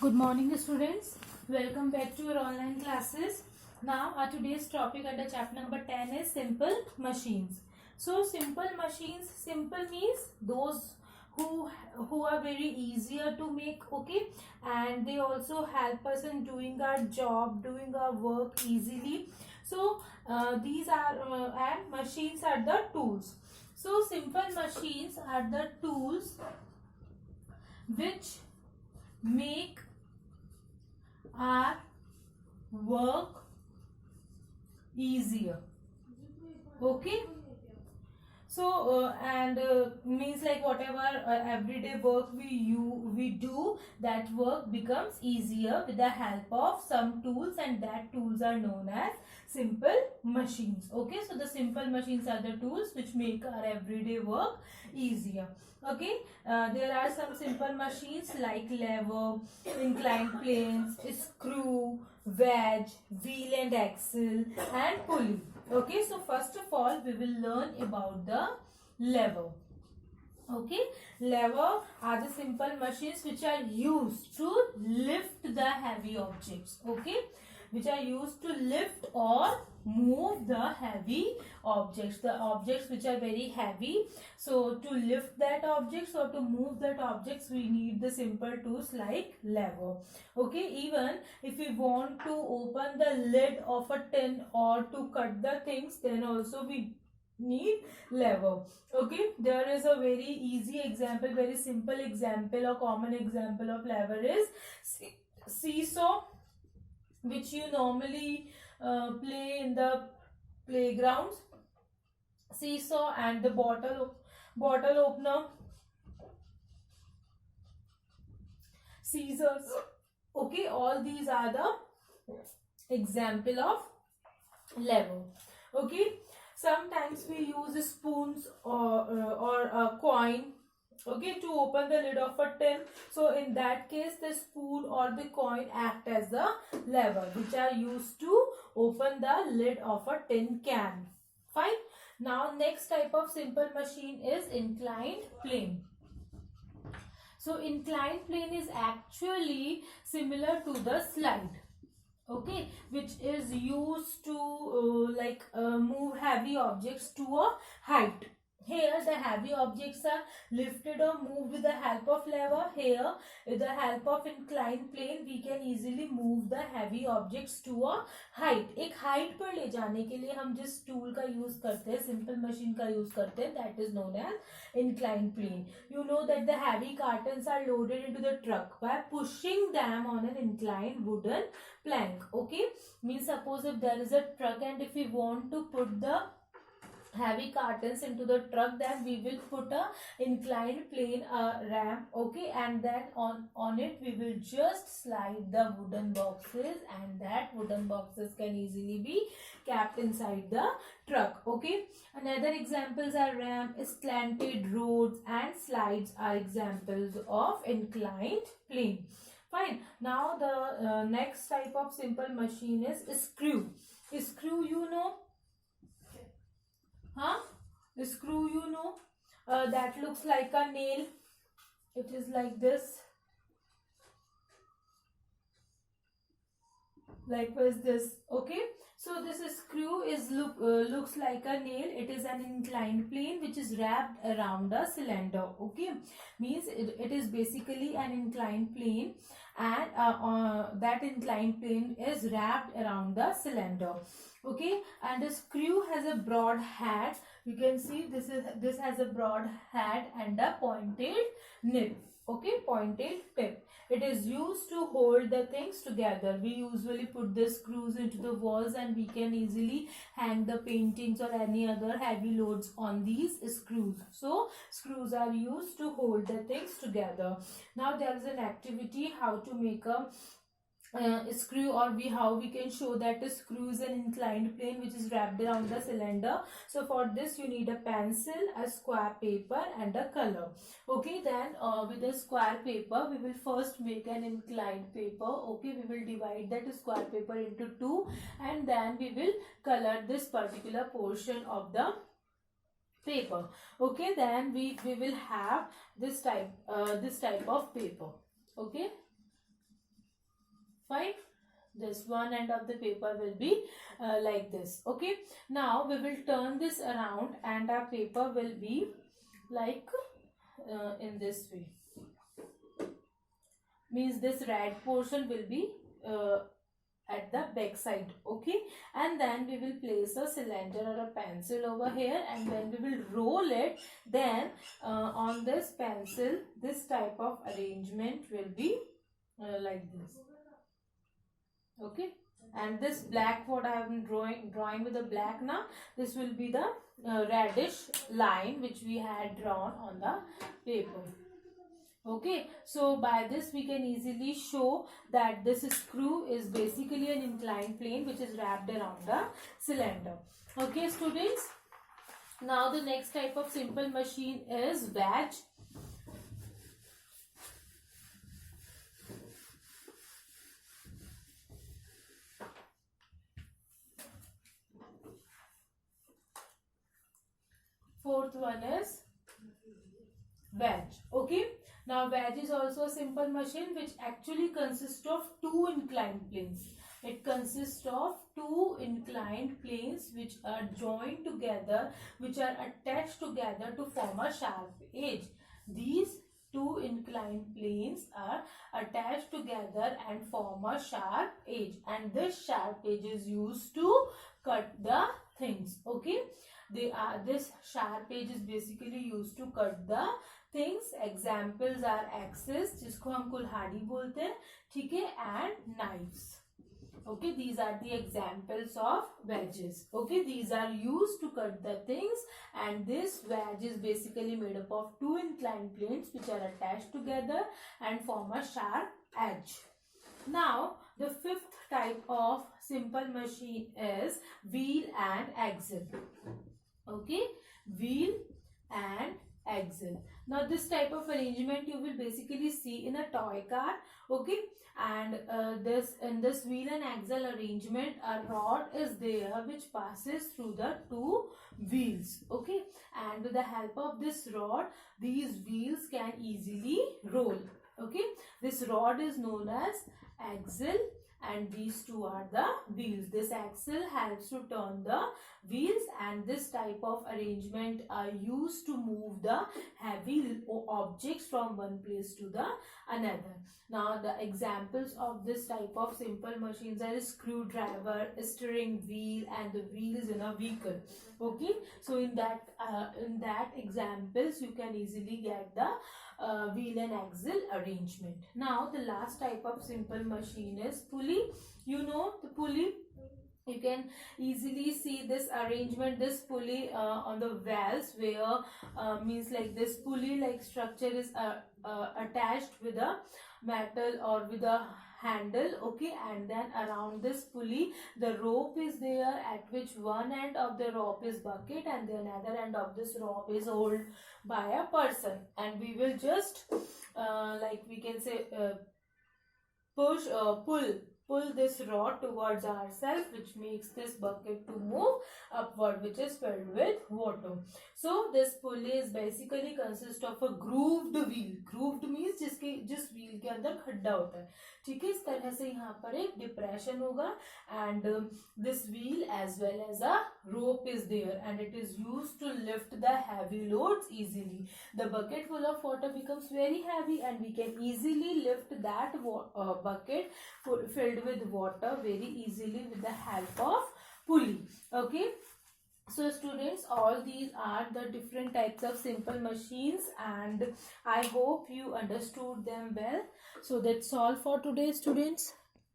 Good morning, students. Welcome back to your online classes. Now, our today's topic under chapter number 10 is simple machines. So, simple machines, simple means those who are very easier to make, okay, and they also help us in doing our job, doing our work easily. So, these are and machines are the tools. So, simple machines are the tools which make our work easier. Okay, so and means like whatever everyday work we do, that work becomes easier with the help of some tools, and that tools are known as simple machines. Okay, so the simple machines are the tools which make our everyday work easier. Okay, there are some simple machines like lever, inclined planes, screw, wedge, wheel and axle, and pulley. Okay, so first of all we will learn about the lever. Okay, lever are the simple machines which are used to lift the heavy objects. Okay, which are used to lift or move the heavy objects, the objects which are very heavy. So to lift that objects or to move that objects, we need the simple tools like lever. Okay, even if we want to open the lid of a tin or to cut the things, then also we need lever. Okay, there is a very easy example, very simple example, a common example of lever is seesaw, which you normally play in the playgrounds. Seesaw and the bottle opener, scissors. Okay, all these are the example of lever. Okay, sometimes we use spoons or a coin, okay, to open the lid of a tin. So in that case, the spoon or the coin act as the lever which are used to open the lid of a tin can. Fine. Now next type of simple machine is inclined plane. So inclined plane is actually similar to the slide. Okay, which is used to move heavy objects to a height. Here the heavy objects are lifted or moved with the help of lever. Here with the help of inclined plane we can easily move the heavy objects to a height. एक height पर ले जाने के लिए हम जिस tool का use करते हैं, simple machine का use करते हैं, that is known as inclined plane. You know that the heavy cartons are loaded into the truck by pushing them on an inclined wooden plank. Okay, means suppose if there is a truck and if we want to put the heavy cartons into the truck, then we will put a inclined plane ramp. Okay, and then on it we will just slide the wooden boxes, and that wooden boxes can easily be kept inside the truck. Okay, another examples are ramp, slanted roads, and slides are examples of inclined plane. Fine. Now the next type of simple machine is screw. Screw, you know, huh? Screw, you know, that looks like a nail. It is like this. Likewise this. Okay, so this screw is looks like a nail. It is an inclined plane which is wrapped around a cylinder. Okay, means it is basically an inclined plane, and that inclined plane is wrapped around the cylinder. Okay, and the screw has a broad head. You can see this has a broad head and a pointed nib. Okay, pointed tip. It is used to hold the things together. We usually put the screws into the walls, and we can easily hang the paintings or any other heavy loads on these screws. So screws are used to hold the things together. Now there is an activity how to make a screw, or how we can show that the screw is an inclined plane which is wrapped around the cylinder. So for this you need a pencil, a square paper, and a color. Okay, then with the square paper we will first make an inclined paper. Okay, we will divide that square paper into two, and then we will color this particular portion of the paper. Okay, then we will have this type of paper. Okay, Fine. This one end of the paper will be like this. Okay. Now we will turn this around and our paper will be like in this way. Means this red portion will be at the back side. Okay. And then we will place a cylinder or a pencil over here, and when we will roll it, then on this pencil this type of arrangement will be like this. Okay. And this black, what I have been drawing with the black now, this will be the reddish line which we had drawn on the paper. Okay, so by this we can easily show that this screw is basically an inclined plane which is wrapped around the cylinder. Okay, students. Now the next type of simple machine is wedge. Fourth one is wedge. Okay. Now wedge is also a simple machine which actually consists of two inclined planes. It consists of two inclined planes which are joined together, which are attached together to form a sharp edge. These two inclined planes are attached together and form a sharp edge, and this sharp edge is used to cut the things. Okay. This sharp edge is basically used to cut the things. Examples are axes, जिसको हम कुल्हाड़ी बोलते हैं, ठीक है, and knives. Okay, these are the examples of wedges. Okay, these are used to cut the things, and this wedge is basically made up of two inclined planes which are attached together and form a sharp edge. Now, the fifth type of simple machine is wheel and axle. Okay, wheel and axle. Now this type of arrangement you will basically see in a toy car. Okay, and in this wheel and axle arrangement, a rod is there which passes through the two wheels. Okay, and with the help of this rod, these wheels can easily roll. Okay, this rod is known as axle, and these two are the wheels. This axle helps to turn the wheels, and this type of arrangement are used to move the heavy objects from one place to the another. Now the examples of this type of simple machines are a screwdriver, a steering wheel, and the wheels in a vehicle. Okay, so in that examples you can easily get the wheel and axle arrangement. Now the last type of simple machine is pulley. You know the pulley. You can easily see this arrangement, this pulley on the valves, where means like this pulley like structure is attached with a metal or with a handle. Okay, and then around this pulley the rope is there, at which one end of the rope is bucket and the another end of this rope is held by a person, and we will just like we can say pull this rod towards ourselves, which makes this bucket to move upward, which is filled with water. So this pulley is basically consist of a grooved wheel. Grooved means जिस wheel के अंदर खड्डा होता है, ठीक है, इस तरह से यहाँ पर एक depression होगा, and this wheel as well as a rope is there, and it is used to lift the heavy loads easily. The bucket full of water becomes very heavy, and we can easily lift that bucket filled with water very easily with the help of pulley. Okay, so students, all these are the different types of simple machines, and I hope you understood them well. So that's all for today, students.